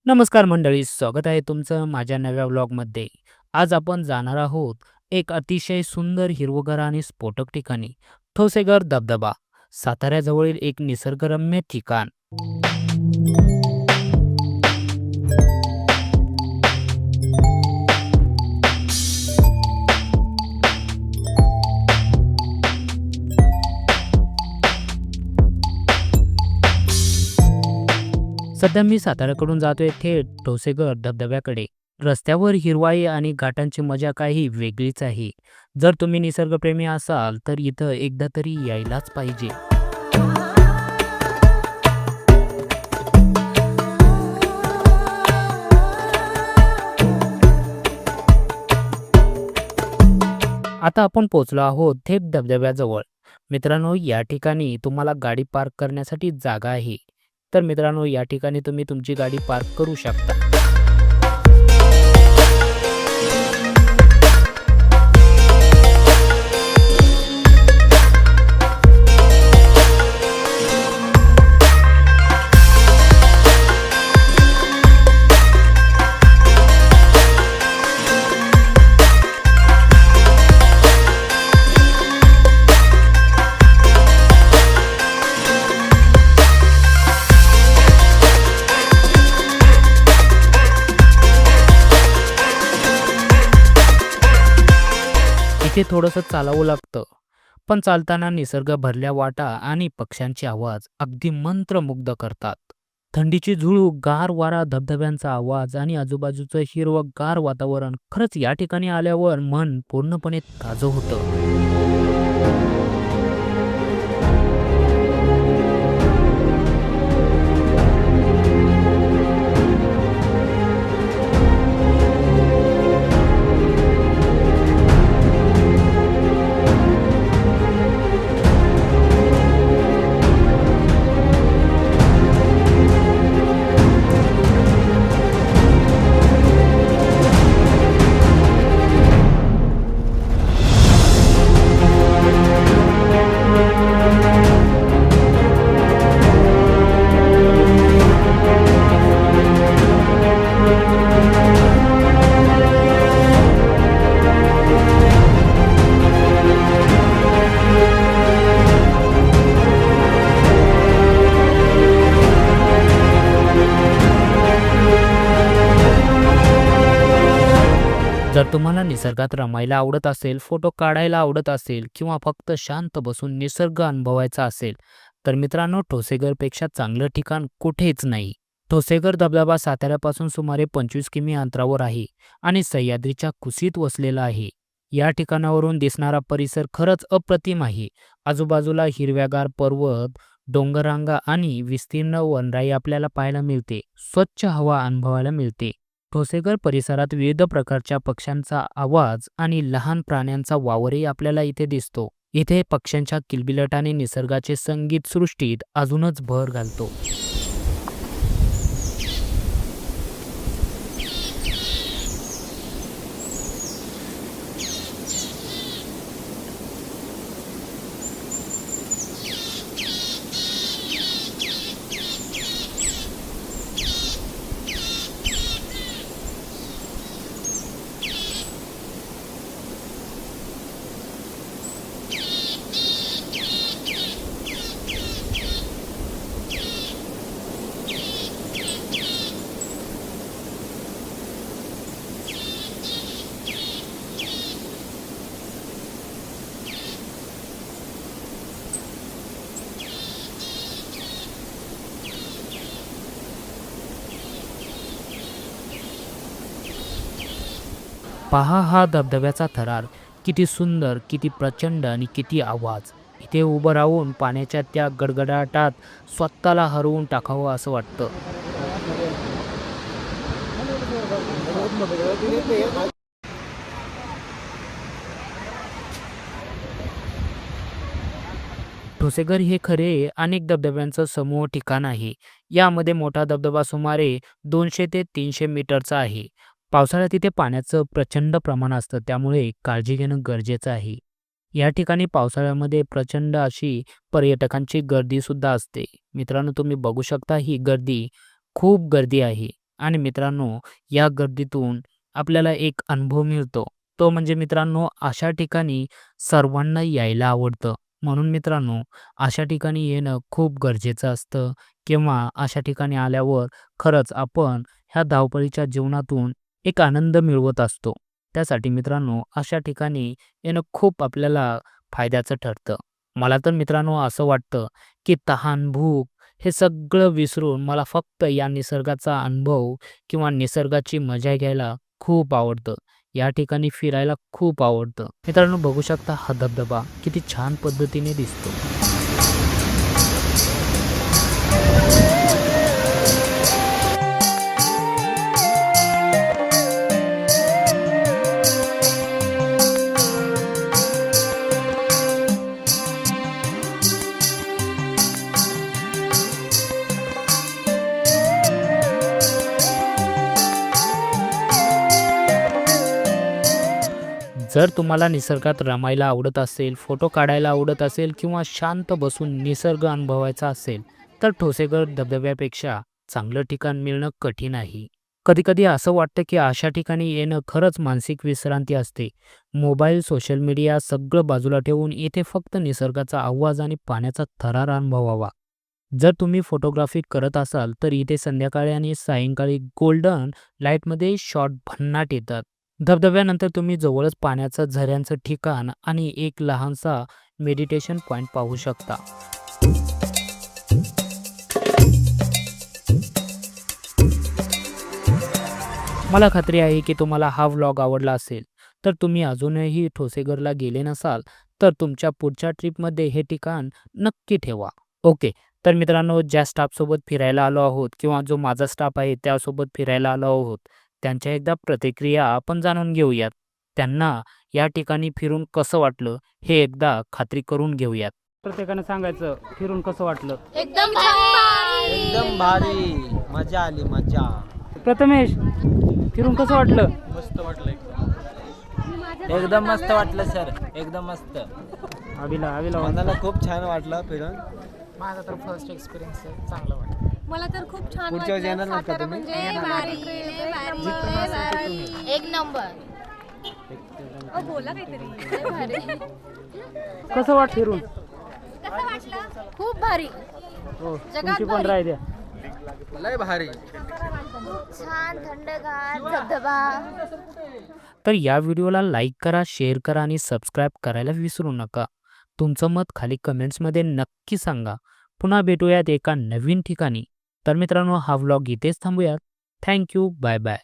नमस्कार मंडळी, स्वागत आहे तुमचं माझ्या नव्या व्लॉगमध्ये. आज आपण जाणार आहोत एक अतिशय सुंदर हिरवगार आणि स्फोटक ठिकाणी, ठोसेघर धबधबा, साताऱ्याजवळील एक निसर्गरम्य ठिकाण. सध्या मी साताऱ्याकडून जातोय थेट ठोसेघर धबधब्याकडे. रस्त्यावर हिरवाई आणि घाटांची मजा काही वेगळीच आहे. जर तुम्ही निसर्गप्रेमी असाल तर इथं एकदा तरी यायलाच पाहिजे. आता आपण पोहोचलो आहोत थेट धबधब्याजवळ. मित्रांनो, या ठिकाणी तुम्हाला गाडी पार्क करण्यासाठी जागा आहे. तर मित्रांनो, या ठिकाणी तुम्ही तुमची गाडी पार्क करू शकता. इथे थोडंसं चालावं लागतं, पण चालताना निसर्ग भरल्या वाटा आणि पक्ष्यांचे आवाज अगदी मंत्रमुग्ध करतात. थंडीची झुळूक, गार वारा, धबधब्यांचा आवाज आणि आजूबाजूचं हिरवंगार वातावरण खरंच या ठिकाणी आल्यावर मन पूर्णपणे ताजं होतं. जर तुम्हाला निसर्गात रमायला आवडत असेल, फोटो काढायला आवडत असेल किंवा फक्त शांत बसून निसर्ग अनुभवायचा असेल, तर मित्रांनो, ठोसेघरपेक्षा चांगलं ठिकाण कुठेच नाही. ठोसेघर धबधबा साताऱ्यापासून सुमारे 25 किमी अंतरावर आहे आणि सह्याद्रीच्या कुशीत वसलेला आहे. या ठिकाणावरून दिसणारा परिसर खरंच अप्रतिम आहे. आजूबाजूला हिरव्यागार पर्वत, डोंगररांगा आणि विस्तीर्ण वनराई आपल्याला पाहायला मिळते. स्वच्छ हवा अनुभवायला मिळते. ठोसेघर परिसरात विविध प्रकारच्या पक्ष्यांचा आवाज आणि लहान प्राण्यांचा वावरही आपल्याला इथे दिसतो. इथे पक्ष्यांच्या किलबिलाटाने निसर्गाचे संगीत सृष्टीत अजूनच भर घालतो. पहा हा धबधब्याचा थरार, किती सुंदर, किती प्रचंड आणि किती आवाज. इथे उभं राहून पाण्याच्या त्या गडगडाटात स्वतःला हरवून टाकावं असं वाटतं. ठोसेघर हे खरे अनेक धबधब्यांचं समूह ठिकाण आहे. यामध्ये मोठा धबधबा सुमारे 200 ते 300 मीटरचा आहे. पावसाळ्यात तिथे पाण्याचं प्रचंड प्रमाण असतं, त्यामुळे काळजी घेणं गरजेचं आहे. या ठिकाणी पावसाळ्यामध्ये प्रचंड अशी पर्यटकांची गर्दी सुद्धा असते. मित्रांनो, तुम्ही बघू शकता ही गर्दी, खूप गर्दी आहे. आणि मित्रांनो, या गर्दीतून आपल्याला एक अनुभव मिळतो. तो म्हणजे मित्रांनो, अशा ठिकाणी सर्वांना यायला आवडतं. म्हणून मित्रांनो, अशा ठिकाणी येणं खूप गरजेचं असतं किंवा अशा ठिकाणी आल्यावर खरंच आपण ह्या धावपळीच्या जीवनातून एक आनंद मिळवत असतो. त्यासाठी मित्रांनो, अशा ठिकाणी येणं खूप आपल्याला फायद्याचं ठरतं. मला तर मित्रांनो असं वाटतं, की तहान, भूक हे सगळं विसरून मला फक्त या निसर्गाचा अनुभव किंवा निसर्गाची मजा घ्यायला खूप आवडतं. या ठिकाणी फिरायला खूप आवडतं. मित्रांनो बघू शकता हा धबधबा किती छान पद्धतीने दिसतो. जर तुम्हाला निसर्गात रमायला आवडत असेल, फोटो काढायला आवडत असेल किंवा शांत बसून निसर्ग अनुभवायचा असेल, तर ठोसेघर धबधब्यापेक्षा चांगलं ठिकाण मिळणं कठीण आहे. कधी-कधी असं वाटतं, की अशा ठिकाणी येणं खरंच मानसिक विश्रांती असते. मोबाईल, सोशल मीडिया सगळं बाजूला ठेवून इथे फक्त निसर्गाचा आवाज आणि पाण्याचा थरार अनुभवावा. जर तुम्ही फोटोग्राफी करत असाल, तर इथे संध्याकाळी आणि सायंकाळी गोल्डन लाईटमध्ये शॉट भन्नाट येतात. धबधब्यानंतर तुम्ही जवळच पाण्याचं झऱ्यांचं ठिकाण आणि एक लहानसा मेडिटेशन पॉइंट पाहू शकता. मला खात्री आहे की तुम्हाला हा व्लॉग आवडला असेल. तर तुम्ही अजूनही ठोसेघरला गेले नसाल, तर तुमच्या पुढच्या ट्रिपमध्ये हे ठिकाण नक्की ठेवा. ओके. तर मित्रांनो, ज्या स्टाफसोबत फिरायला आलो आहोत किंवा जो माझा स्टाफ आहे त्यासोबत फिरायला आलो आहोत, त्यांच्या एकदा प्रतिक्रिया आपण जाणून घेऊयात. त्यांना या ठिकाणी फिरून कसं वाटलं हे एकदा खात्री करून घेऊयात. प्रत्येकानं सांगायचं फिरून कसं वाटलं. एकदम भारी. एकदम भारी, मजा आली मजा. प्रथमेश, फिरून कसं वाटलं. एकदम मस्त वाटलं सर, एकदम मस्त. अभिला मनाला खूप छान वाटलं फिरून. माझा तर फर्स्ट एक्सपिरियन्स आहे, चांगलं वाटलं. मला तर खूप छान पुढच्या वाटलं. चॅनल नका सातारा तुम्ही? म्हणजे भारी, लय भारी, लय भारी. एक नंबर. बोला काहीतरी. लय भारी. कसं वाट फिरून. कसं वाटलं? खूप भारी. हो, जगात तुमची पण भारी. राय द्या. लय भारी. छान थंडगार धबधबा. तर या व्हिडिओला लाईक करा, शेअर करा आणि सबस्क्राईब करायला विसरू नका. तुमचं मत खाली कमेंट्समध्ये नक्की सांगा. पुन्हा भेटूयात एका नवीन ठिकाणी. तर मित्रांनो, हा व्लॉग इथेच थांबूयात. थँक्यू. Bye bye.